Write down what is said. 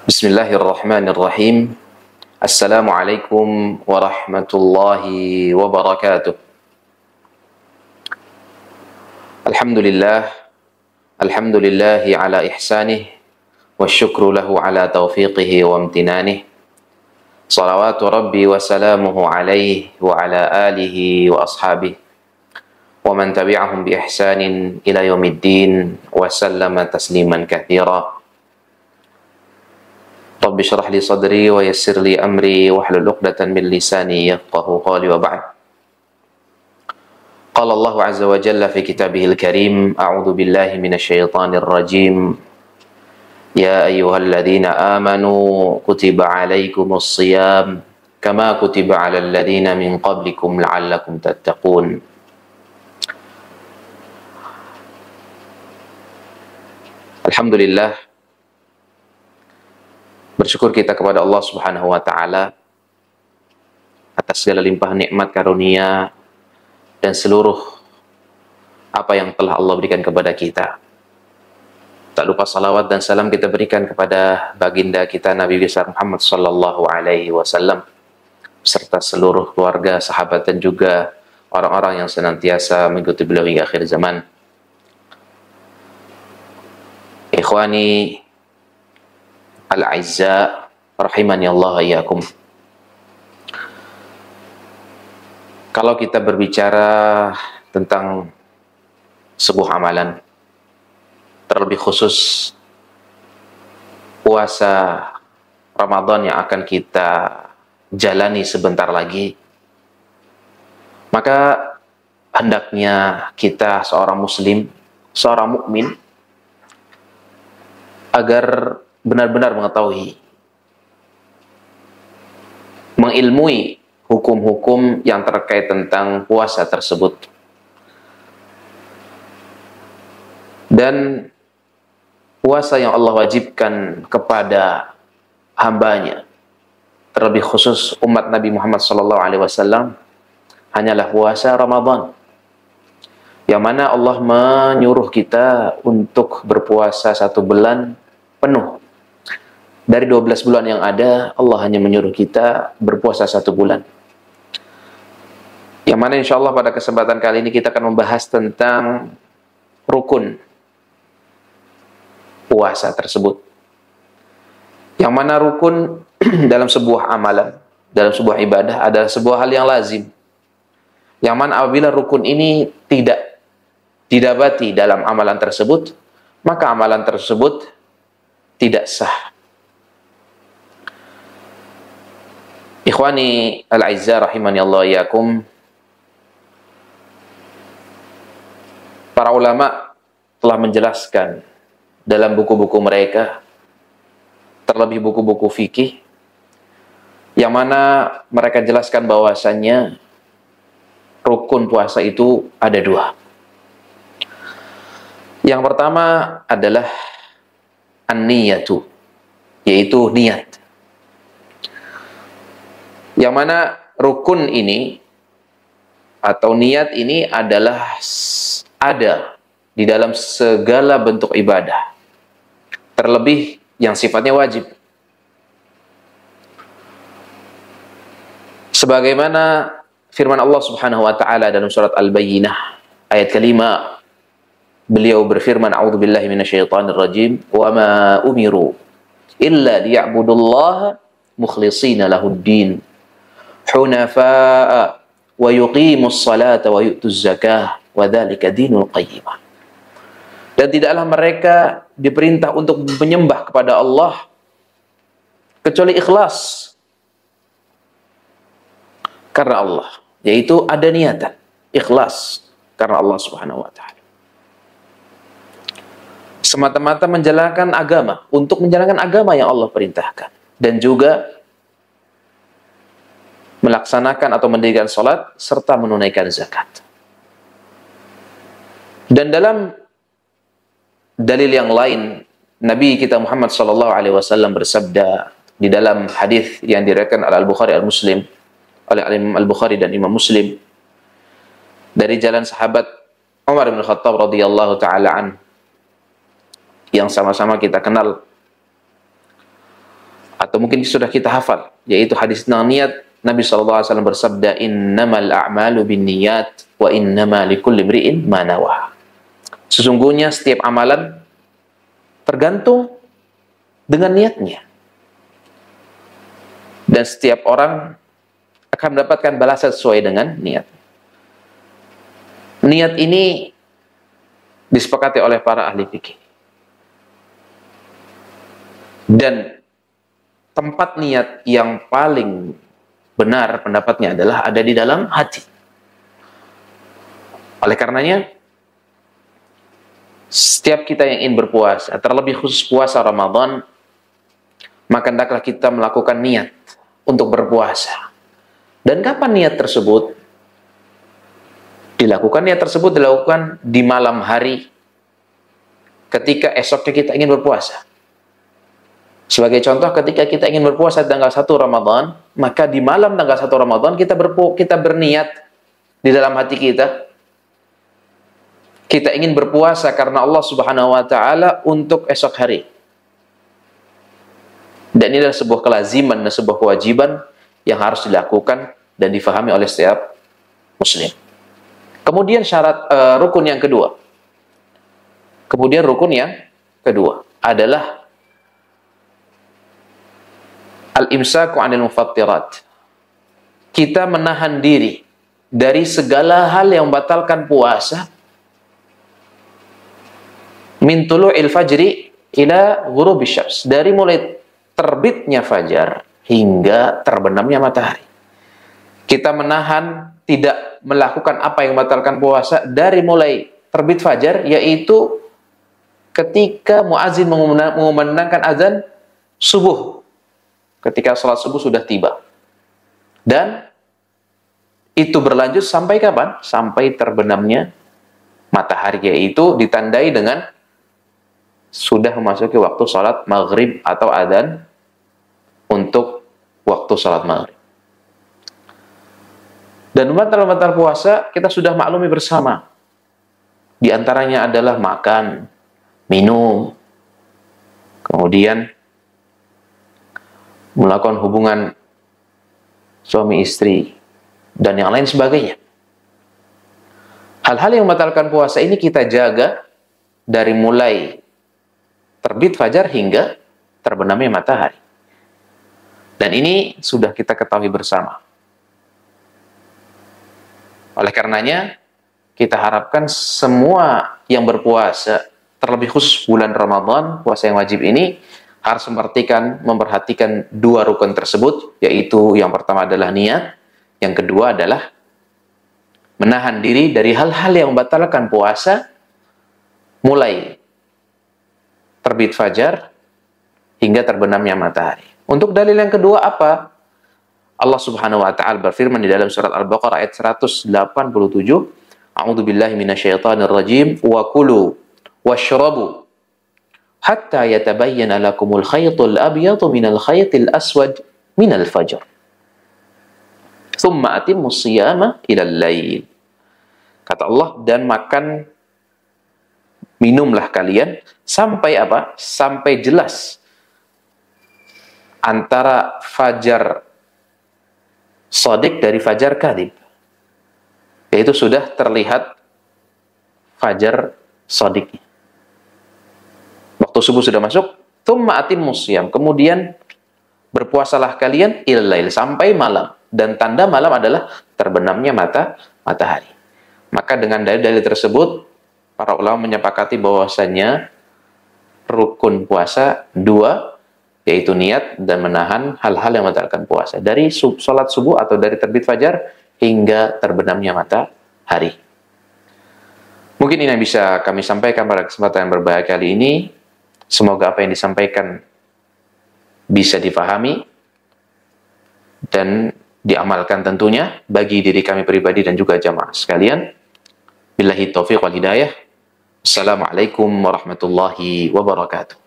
Bismillahirrahmanirrahim. Assalamualaikum warahmatullahi wabarakatuh. Alhamdulillah, alhamdulillahi ala ihsanih, wa syukru lahu ala taufiqihi wa amtinanih. Salawatu rabbi wa salamuhu alaihi wa ala alihi wa ashabih, wa man tabi'ahum bi ihsanin ila yaumiddin, wa sallama tasliman katsira. Rabbi syrah li sadri wa yassir li amri wahlul 'uqdatan min lisani yafqahu qawli wa ba'd. Qala Allah 'azza wa jalla fi kitabihil karim, a'udzu billahi minasy syaithanir rajim. Ya ayyuhalladzina amanu kutiba 'alaikumus shiyam kama kutiba 'alal ladzina min qablikum la'allakum tattaqun. Alhamdulillah, bersyukur kita kepada Allah Subhanahu wa taala atas segala limpahan nikmat karunia dan seluruh apa yang telah Allah berikan kepada kita. Tak lupa salawat dan salam kita berikan kepada baginda kita Nabi besar Muhammad sallallahu alaihi wasallam beserta seluruh keluarga, sahabat dan juga orang-orang yang senantiasa mengikuti beliau hingga akhir zaman. Ikhwani al-Aizza, rahimani Allah iyyakum. Kalau kita berbicara tentang sebuah amalan, terlebih khusus puasa Ramadan yang akan kita jalani sebentar lagi, maka hendaknya kita seorang muslim, seorang mukmin, agar benar-benar mengetahui, mengilmui hukum-hukum yang terkait tentang puasa tersebut. Dan puasa yang Allah wajibkan kepada hambanya, terlebih khusus umat Nabi Muhammad SAW, hanyalah puasa Ramadan, yang mana Allah menyuruh kita untuk berpuasa 1 bulan penuh. Dari 12 bulan yang ada, Allah hanya menyuruh kita berpuasa 1 bulan. Yang mana insya Allah pada kesempatan kali ini kita akan membahas tentang rukun puasa tersebut. Yang mana rukun dalam sebuah amalan, dalam sebuah ibadah adalah sebuah hal yang lazim. Yang mana apabila rukun ini tidak didapati dalam amalan tersebut, maka amalan tersebut tidak sah. Ikhwani al-Aizza, rahimani Allah iyyakum. Para ulama telah menjelaskan dalam buku-buku mereka, terlebih buku-buku fikih, yang mana mereka jelaskan bahwasannya rukun puasa itu ada 2. Yang pertama adalah an-niyatu, yaitu niat. Yang mana rukun ini atau niat ini adalah ada di dalam segala bentuk ibadah, terlebih yang sifatnya wajib. Sebagaimana firman Allah Subhanahu wa taala dalam surat Al-Bayyinah ayat kelima, beliau berfirman, a'udzubillahi minasyaitonir rajim, wa ma umiru illa liya'budullaha mukhlishina lahud-din hunafa'a wa yuqimus salata wa yu'tuz zakah wa dzalika dinul qayyimah. Dan tidaklah mereka diperintah untuk menyembah kepada Allah kecuali ikhlas karena Allah, yaitu ada niatan ikhlas karena Allah Subhanahu wa taala, semata-mata menjalankan agama, untuk menjalankan agama yang Allah perintahkan, dan juga melaksanakan atau mendirikan salat serta menunaikan zakat. Dan dalam dalil yang lain, Nabi kita Muhammad SAW bersabda di dalam hadis yang diriwayatkan oleh Al-Bukhari Al-Muslim, oleh Imam Al-Bukhari dan Imam Muslim, dari jalan sahabat Umar bin Khattab radhiyallahu taala an, yang sama-sama kita kenal. atau mungkin sudah kita hafal, yaitu hadis tentang niat. Nabi SAW bersabda, innamal a'malu binniyat wa innama likulli imri'in ma nawah. Sesungguhnya setiap amalan tergantung dengan niatnya. Dan setiap orang akan mendapatkan balasan sesuai dengan niat. Niat ini disepakati oleh para ahli fikih. Dan tempat niat yang paling benar pendapatnya adalah ada di dalam hati. Oleh karenanya, setiap kita yang ingin berpuasa, terlebih khusus puasa Ramadan, maka hendaklah kita melakukan niat untuk berpuasa. Dan kapan niat tersebut dilakukan? Niat tersebut dilakukan di malam hari ketika esoknya kita ingin berpuasa. Sebagai contoh, ketika kita ingin berpuasa tanggal 1 Ramadan, maka di malam tanggal 1 Ramadan kita berniat di dalam hati kita. Kita ingin berpuasa karena Allah Subhanahu wa taala untuk esok hari. Dan ini adalah sebuah kelaziman dan sebuah kewajiban yang harus dilakukan dan difahami oleh setiap muslim. Kemudian rukun yang kedua. Adalah al-imsaku 'anil mufattirat. Kita menahan diri dari segala hal yang membatalkan puasa min tulu'il fajri ila ghurubish syams, dari mulai terbitnya fajar hingga terbenamnya matahari. Kita menahan tidak melakukan apa yang membatalkan puasa dari mulai terbit fajar, yaitu ketika muazin mengumandangkan azan subuh, ketika sholat subuh sudah tiba. Dan itu berlanjut sampai kapan? Sampai terbenamnya matahari, yaitu ditandai dengan sudah memasuki waktu sholat maghrib atau adzan untuk waktu sholat maghrib. Dan batal-batal puasa kita sudah maklumi bersama. Di antaranya adalah makan, minum, kemudian melakukan hubungan suami istri, dan yang lain sebagainya. Hal-hal yang membatalkan puasa ini kita jaga dari mulai terbit fajar hingga terbenamnya matahari. Dan ini sudah kita ketahui bersama. Oleh karenanya, kita harapkan semua yang berpuasa, terlebih khusus bulan Ramadan, puasa yang wajib ini, harus memperhatikan dua rukun tersebut, yaitu yang pertama adalah niat, yang kedua adalah menahan diri dari hal-hal yang membatalkan puasa, mulai terbit fajar hingga terbenamnya matahari. Untuk dalil yang kedua apa? Allah Subhanahu wa taala berfirman di dalam surat Al-Baqarah ayat 187, A'udzu billahi minasyaitonir rajim, wa kulu washrabu hatta yatabayyana lakumul khaytul abyadu minal khaytil aswad minal fajr. Tsumma atimmus shiyama ilal lail. Kata Allah, dan makan minumlah kalian sampai apa? Sampai jelas antara fajar shadiq dari fajar kadhib. Yaitu sudah terlihat fajar shadiqnya. Waktu subuh sudah masuk, tsumma atimmus shiyam. Kemudian berpuasalah kalian ilal lail, sampai malam. Dan tanda malam adalah terbenamnya matahari. Maka dengan dalil-dalil tersebut, para ulama menyepakati bahwasanya rukun puasa dua, yaitu niat dan menahan hal-hal yang membatalkan puasa, dari sholat subuh atau dari terbit fajar hingga terbenamnya matahari. Mungkin ini yang bisa kami sampaikan pada kesempatan yang berbahagia kali ini. Semoga apa yang disampaikan bisa difahami dan diamalkan tentunya bagi diri kami pribadi dan juga jamaah sekalian. Billahi taufiq wal hidayah. Assalamualaikum warahmatullahi wabarakatuh.